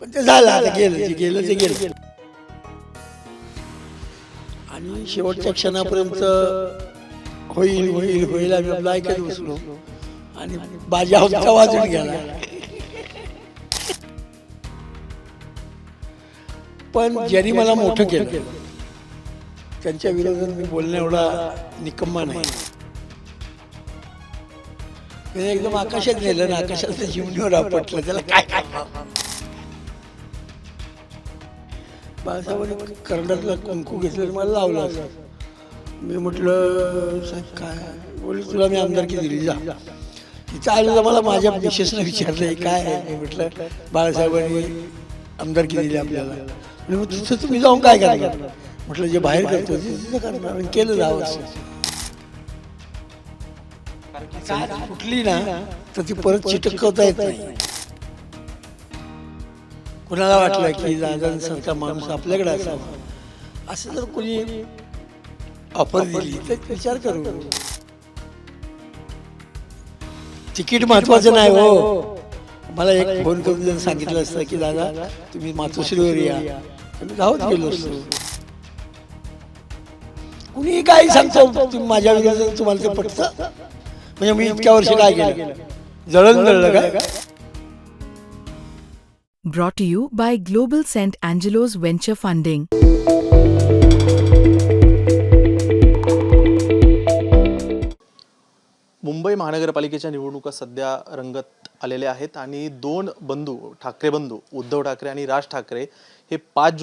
पण ते झालं, आता गेलं जे गेलं ते गेलं. आणि शेवटच्या क्षणापर्यंत होईल होईल होईल आम्ही आपलं ऐकत बसलो आणि बाजा आमचा वाजून गेला. पण ज्यांनी मला मोठं केलं त्यांच्या विरोधात मी बोलणं एवढा निकम्मा नाही. त्याने एकदम आकाशात नेलं ना, आकाशात जीवनीवर आपटलं, त्याला काय करणार. बाळासाहेबांनी कर्णातला कुंकू घेतलं मला लावलं असं. मी म्हटलं साहेब काय बोल, तुला मी आमदारकी दिली जा. तिथं आलं तर मला माझ्या मिसेसनं विचारलं काय आहे. मी म्हटलं बाळासाहेबांनी आमदारकी दिली आपल्याला. मग तिथं तुम्ही जाऊन काय करणार. म्हटलं जे बाहेर करतो ते तिथं करणार. आणि केलं 10 वर्ष. कुठली ना तर ती परत चिटकवता येत नाही. कुणाला वाटलं की दादांसारखा माणूस आपल्याकडे असावा, असं जर कोणी ऑफर दिली तर विचार करू. तिकीट महत्वाचं नाही हो. मला एक फोन करून जर सांगितलं असतं की दादा तुम्ही मातोश्रीवर या, तर मी धावत गेलो असतो. कुणी काही सांगतो तुम्ही माझ्या विरोधात, तुम्हाला ते पटतं. म्हणजे मी इतक्या वर्ष काय केलं, जळलं का. Brought to you by Global St. Angelo's Venture Funding. Mumbai महानगरपालिकेच्या निवडणुका सध्या रंगत आलेल्या आहेत आणि दोन बंधू, ठाकरे बंधू उद्धव ठाकरे आणि राज ठाकरे हे 5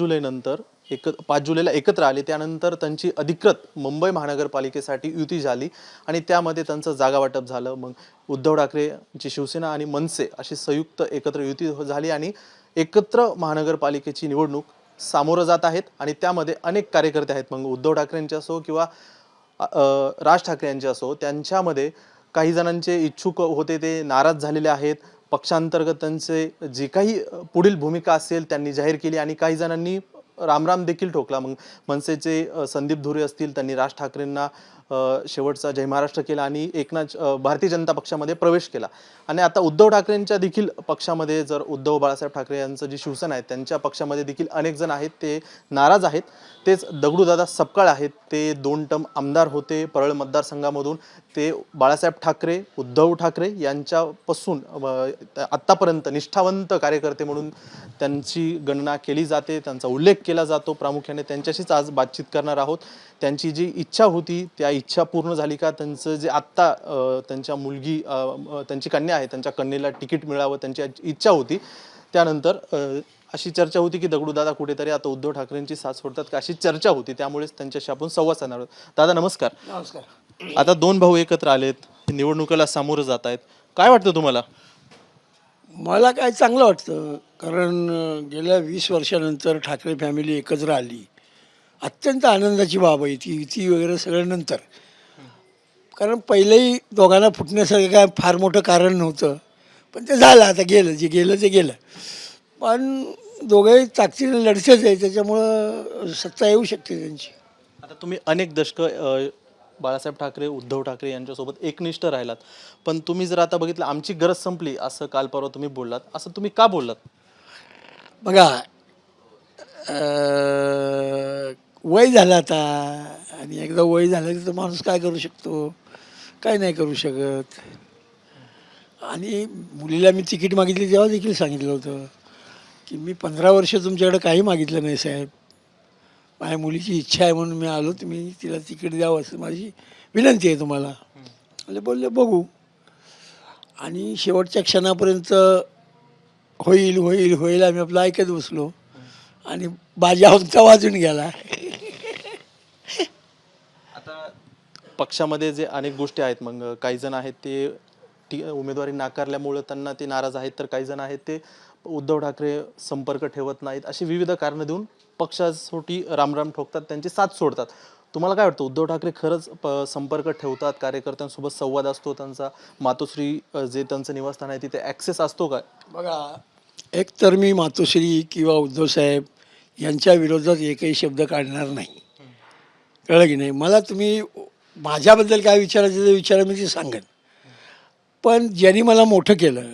जुलैला एकत्र आले. त्यानंतर त्यांची अधिकृत मुंबई महानगरपालिकेसाठी युती झाली आणि त्यामध्ये त्यांचं जागा वाटप झालं. मग उद्धव ठाकरेंची शिवसेना आणि मनसे अशी संयुक्त एकत्र युती झाली आणि एकत्र महानगरपालिकेची निवडणूक सामोरं जात आहेत आणि त्यामध्ये अनेक कार्यकर्ते आहेत. मग उद्धव ठाकरेंचे असो किंवा राज ठाकरे यांचे असो, त्यांच्यामध्ये काही जणांचे इच्छुक होते ते नाराज झालेले आहेत. पक्षांतर्गत त्यांचे जे काही पुढील भूमिका असेल त्यांनी जाहीर केली आणि काही जणांनी रामराम देखील ठोकला. मग मनसेचे संदीप धुरे असतील, त्यांनी राज ठाकरेंना शेवटचा जय महाराष्ट्र केला आणि भारतीय जनता पक्षामध्ये प्रवेश केला. आणि आता उद्धव ठाकरेंच्या देखील पक्षामध्ये, जर उद्धव बाळासाहेब ठाकरे यांचं जी शिवसेना आहे त्यांच्या पक्षामध्ये देखील अनेक जण आहेत ते नाराज आहेत. तेच दगडूदादा सपकाळ आहेत, ते 2 टर्म आमदार होते परळ मतदारसंघामधून. ते बाळासाहेब ठाकरे, उद्धव ठाकरे यांच्यापासून आत्तापर्यंत निष्ठावंत कार्यकर्ते म्हणून त्यांची गणना केली जाते, त्यांचा उल्लेख केला जातो. प्रामुख्याने त्यांच्याशीच आज बातचीत करणार आहोत. त्यांची जी इच्छा होती त्या इच्छा पूर्ण झाली का, त्यांचं जे आत्ता त्यांच्या मुलगी, त्यांची कन्या आहे, त्यांच्या कन्येला तिकीट मिळावं त्यांची इच्छा होती. त्यानंतर अशी चर्चा होती की दगडूदादा कुठेतरी आता उद्धव ठाकरेंची साथ सोडतात का, अशी चर्चा होती. त्यामुळेच त्यांच्याशी आपण संवाद साधणार आहोत. दादा नमस्कार. नमस्कार. आता 2 भाऊ एकत्र आलेत, निवडणुकीला सामोरं जात आहेत, काय वाटतं तुम्हाला? मला काय चांगलं वाटतं, कारण गेल्या 20 वर्षानंतर ठाकरे फॅमिली एकत्र आली. अत्यंत आनंदाची बाब आहे ती. युती वगैरे सगळं नंतर, कारण पहिलेही दोघांना फुटण्यासारखं काय फार मोठं कारण नव्हतं. पण ते झालं, आता गेलं जे गेलं ते गेलं. पण दोघंही ताकदीने लढतेच आहे, त्याच्यामुळं सत्ता येऊ शकते त्यांची. आता तुम्ही अनेक दशकं बाळासाहेब ठाकरे, उद्धव ठाकरे यांच्यासोबत एकनिष्ठ राहिलात, पण तुम्ही जर आता बघितलं आमची गरज संपली असं काल परवा तुम्ही बोललात, असं तुम्ही का बोललात? बघा, वय झालं आता, आणि एकदा वय झालं तर माणूस काय करू शकतो, काय नाही करू शकत. आणि मुलीला मी तिकीट मागितली तेव्हा देखील सांगितलं होतं की मी 15 वर्ष तुमच्याकडे काही मागितलं नाही साहेब, माझ्या मुलीची इच्छा आहे म्हणून मी आलो, तुम्ही तिला तिकीट द्यावं असं माझी विनंती आहे तुम्हाला. बोलले बघू. आणि शेवटच्या क्षणापर्यंत होईल होईल होईल आम्ही आपलं ऐकत बसलो आणि बाजा आमचा वाजून गेला. आता पक्षामध्ये जे अनेक गोष्टी आहेत, मग काही जण आहेत ते उमेदवारी नाकारल्यामुळे त्यांना ते नाराज आहेत, तर काही जण आहेत ते उद्धव ठाकरे संपर्क ठेवत नाहीत, अशी विविध कारणं देऊन पक्षासाठी रामराम ठोकतात, त्यांची साथ सोडतात. तुम्हाला काय वाटतं, उद्धव ठाकरे खरंच संपर्क ठेवतात, कार्यकर्त्यांसोबत संवाद असतो त्यांचा, मातोश्री जे त्यांचं निवासस्थान आहे तिथे ॲक्सेस असतो का? बघा, एक तर मी मातोश्री किंवा उद्धवसाहेब यांच्या विरोधात एकही शब्द काढणार नाही, कळलं की नाही. मला तुम्ही माझ्याबद्दल काय विचारायचं ते विचारा, मी ते सांगेन. पण ज्यांनी मला मोठं केलं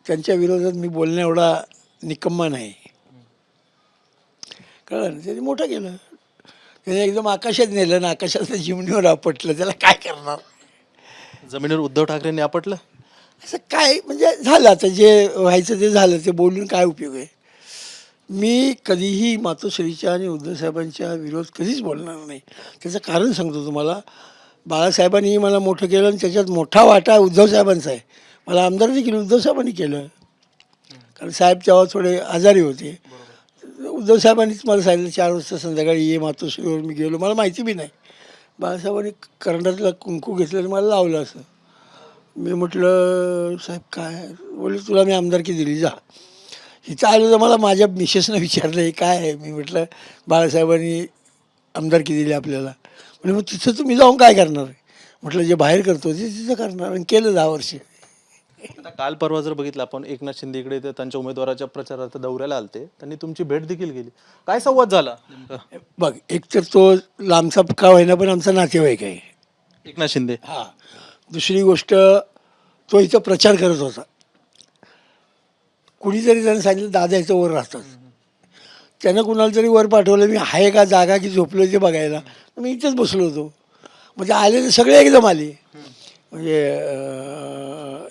त्यांच्या विरोधात मी बोलणं एवढा निकम्मा नाही. कळलं ना, त्याने मोठं केलं. त्याने एकदम आकाशात नेलं ना, आकाशात जिमणीवर आपटलं. त्याला काय करणार? जमिनीवर उद्धव ठाकरेंनी आपटलं. असं काय म्हणजे झालं, आता जे व्हायचं ते झालं. ते बोलून काय उपयोग आहे? मी कधीही मातोश्रीच्या आणि उद्धवसाहेबांच्या विरोध कधीच बोलणार नाही. त्याचं कारण सांगतो तुम्हाला. बाळासाहेबांनी मला मोठं केलं आणि त्याच्यात मोठा वाटा उद्धवसाहेबांचा आहे. मला आमदार देखील उद्धवसाहेबांनी केलं, कारण साहेब तेव्हा थोडे आजारी होते. उद्धवसाहेबांनीच मला सांगितलं 4 वाजता संध्याकाळी ये मातोश्रीवर. मी गेलो, मला माहिती बी नाही. बाळासाहेबांनी करंडातला कुंकू घेतलं आणि मला लावलं असं. मी म्हटलं साहेब काय? बोलले तुला मी आमदारकी दिली, जा. इथं आलं तर मला माझ्या मिसेसनं विचारलं हे काय आहे? मी म्हटलं बाळासाहेबांनी आमदारकी दिली आपल्याला. म्हणजे मग तिथं तुम्ही जाऊन काय करणार? म्हटलं जे बाहेर करतो ते तिथं करणार. आणि केलं 10 वर्ष. आता काल परवा जर बघितलं आपण, एकनाथ शिंदे इकडे ते त्यांच्या उमेदवाराच्या प्रचारार्थ दौऱ्याला आलते, त्यांनी तुमची भेट देखील केली. काय संवाद झाला नेमका? बघ, एकतर तो लांबचा का होईना पण आमचा नातेवाईक आहे. एकनाथ शिंदे. हां. दुसरी गोष्ट, तो इथं प्रचार करत होता. कुणीतरी त्यानं सांगितलं दादा इथं वर राहतात. त्यानं कुणाला तरी वर पाठवलं. मी आहे का जागा की झोपलो ते बघायला. मी इथेच बसलो होतो. म्हणजे आले तर सगळे एकदम आले. म्हणजे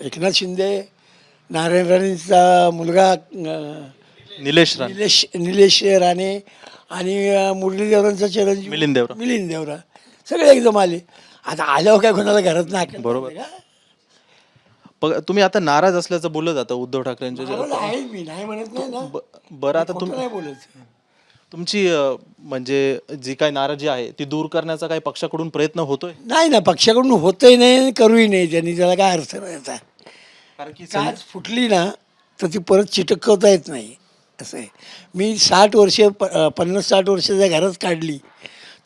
एकनाथ शिंदे, नारायण राणेंचा मुलगा निलेश राणे, निलेश राणे आणि मुरली देवरांचा चिरंजीव मिलिंद देवरा सगळे एकदम आले. आता आल्यावर काय कोणाला घरात नाही. बरोबर. तुम्ही आता नाराज असल्याचं बोललं जातं उद्धव ठाकरेंच्या. आहे, मी नाही म्हणत नाही ना. बरं, आता खोटं नाही बोलत. तुमची म्हणजे जी काय नाराजी आहे ती दूर करण्याचा काही पक्षाकडून प्रयत्न होतोय? नाही ना, पक्षाकडून होतही नाही आणि करूही नाही. त्यांनी त्याला काय अर्थ नाही याचा. कारण की काच फुटली ना तर ती परत चिटकवता येत नाही. असं आहे. मी 60 वर्ष 50-60 वर्षाच्या घरात काढली.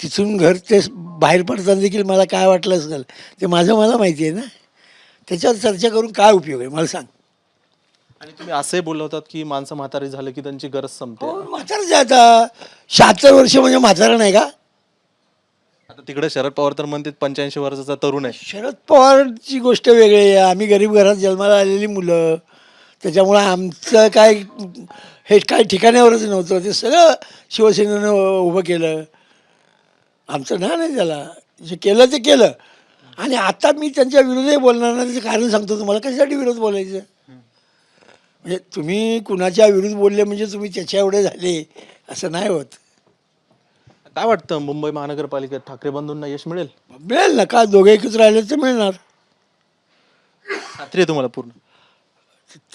तिथून घर ते बाहेर पडताना देखील मला काय वाटलं असेल ते मला माहिती आहे ना. त्याच्यावर चर्चा करून काय उपयोग आहे मला सांग. आणि तुम्ही असंही बोलला होतात की माणसं म्हातारी झालं की त्यांची गरज संपते. म्हातारं जे आता 76 वर्ष म्हणजे म्हातारा नाही का? आता तिकडे शरद पवार तर म्हणतात 85 वर्षाचा तरुण आहे. शरद पवारची गोष्ट वेगळी आहे. आम्ही गरीब घरात जन्माला आलेली मुलं. त्याच्यामुळं आमचं काय हे काय ठिकाण्यावरच नव्हतं. ते सगळं शिवसेनेनं उभं केलं. आमचं नाही त्याला. जे केलं ते केलं. आणि आता मी त्यांच्या विरोधही बोलणार नाही. त्याचं कारण सांगतो तुम्हाला. कशासाठी विरोध बोलायचं? म्हणजे तुम्ही कुणाच्या विरुद्ध बोलले म्हणजे तुम्ही त्याच्या एवढे झाले असं नाही होत. काय वाटतं, मुंबई महानगरपालिकेत ठाकरे बंधूंना यश मिळेल? मिळेल ना. का दोघे एकत्र राहिले तर मिळणार. खात्री आहे तुम्हाला पूर्ण?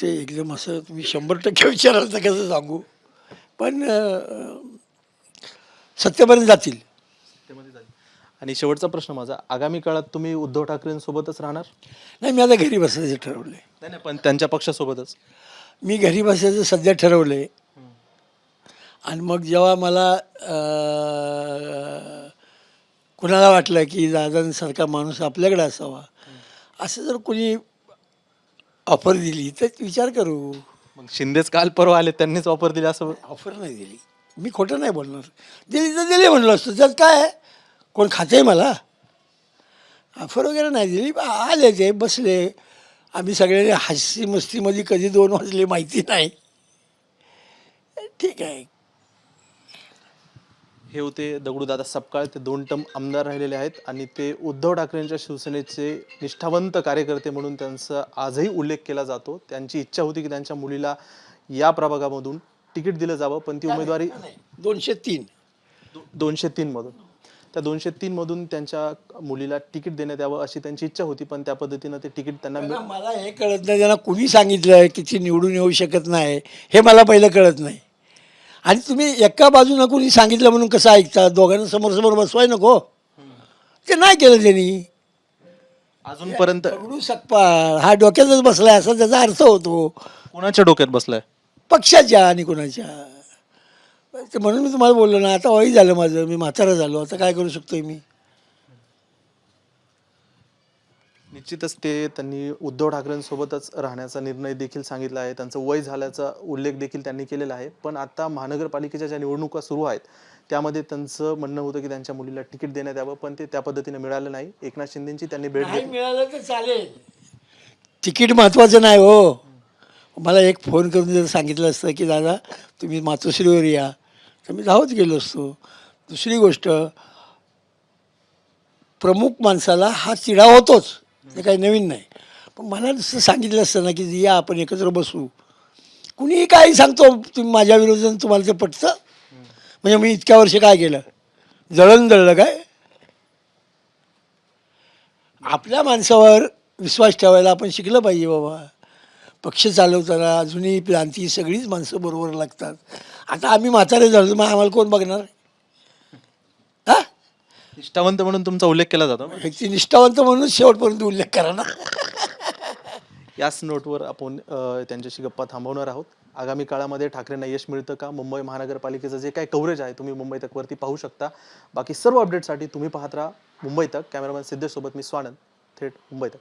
ते एकदम असं तुम्ही 100% विचाराल तर कसं सांगू. पण सत्तेपर्यंत जातील. आणि शेवटचा प्रश्न माझा, आगामी काळात तुम्ही उद्धव ठाकरेंसोबतच राहणार? नाही, मी आता घरी बसायचं ठरवलं आहे. नाही, पण त्यांच्या पक्षासोबतच. मी घरी बसायचं सध्या ठरवलं आहे. आणि मग जेव्हा मला कुणाला वाटलं की दादांसारखा माणूस आपल्याकडे असावा, असं जर कोणी ऑफर दिली तर विचार करू. मग शिंदेच काल परवा आले, त्यांनीच ऑफर दिली असं? ऑफर नाही दिली. मी खोटं नाही बोलणार. दिली तर दिली म्हणलं असतं. त्यात काय आहे? कोण खाते मला? ऑफर वगैरे नाही दिली. आले ते बसले. आम्ही सगळे हसी मस्तीमध्ये कधी 2 वाजले माहिती नाही. ठीक आहे. हे होते दगडूदादा सपकाळ. ते 2 टर्म आमदार राहिलेले आहेत आणि ते उद्धव ठाकरेंच्या शिवसेनेचे निष्ठावंत कार्यकर्ते म्हणून त्यांचा आजही उल्लेख केला जातो. त्यांची इच्छा होती की त्यांच्या मुलीला या प्रभागामधून तिकीट दिलं जावं, पण ती उमेदवारी 203 मधून, त्या 203 मधून त्यांच्या मुलीला तिकीट देण्यात यावं अशी त्यांची इच्छा होती, पण त्या पद्धतीनं ते तिकीट त्यांना मला हे कळत नाही. त्यांना कुणी सांगितलं की ती निवडून येऊ शकत नाही हे मला पहिलं कळत नाही. आणि तुम्ही एका बाजूनं कुणी सांगितलं म्हणून कसं ऐकता? दोघांना समोर बसवाय नको. ते नाही केलं त्यांनी. अजूनपर्यंत. दगडू सकपाळ हा डोक्यातच बसलाय असा त्याचा अर्थ होतो. कोणाच्या डोक्यात बसलाय? पक्षाच्या आणि कोणाच्या. ते म्हणून मी तुम्हाला बोललो ना, आता वय झालं माझं, मी म्हातारा झालो. आता काय करू शकतोय मी? निश्चितच त्यांनी उद्धव ठाकरेंसोबतच राहण्याचा निर्णय देखील सांगितला आहे. त्यांचं वय झाल्याचा उल्लेख देखील त्यांनी केलेला आहे. पण आता महानगरपालिकेच्या ज्या निवडणुका सुरू आहेत त्यामध्ये त्यांचं म्हणणं होतं की त्यांच्या मुलीला तिकीट देण्यात यावं, पण ते त्या पद्धतीने मिळालं नाही. एकनाथ शिंदेची त्यांनी भेट नाही मिळालं तर चालेल. तिकीट महत्त्वाचं नाही हो. मला एक फोन करून जर सांगितलं असतं की दादा तुम्ही मातोश्रीवर या, तर मी धावत गेलो असतो. दुसरी गोष्ट, प्रमुख माणसाला हा चिडा होतोच, ते काही नवीन नाही. पण मला नुसतं सांगितलं असतं ना की या आपण एकत्र बसू. कुणीही काही सांगतो तुम्ही माझ्या विरोधात, तुम्हाला ते पटतं? म्हणजे मी इतक्या वर्ष काय केलं? जळलं काय? आपल्या माणसावर विश्वास ठेवायला आपण शिकलं पाहिजे बाबा. पक्ष चालवताना अजूनही प्रांती सगळीच माणसं बरोबर लागतात. आता आम्ही म्हातारे झालो, मग आम्हाला कोण बघणार? हा, निष्ठावंत म्हणून तुमचा उल्लेख केला जातो. व्यक्ती निष्ठावंत म्हणून शेवटपर्यंत उल्लेख करा ना. याच नोटवर आपण त्यांच्याशी गप्पा थांबवणार आहोत. आगामी काळामध्ये ठाकरेंना यश मिळतं का? मुंबई महानगरपालिकेचं जे काही कव्हरेज आहे तुम्ही मुंबई तकवरती पाहू शकता. बाकी सर्व अपडेटसाठी तुम्ही पाहत राहा मुंबई तक. कॅमेरामॅन सिद्धेशसोबत मी स्वानंद, थेट मुंबई तक.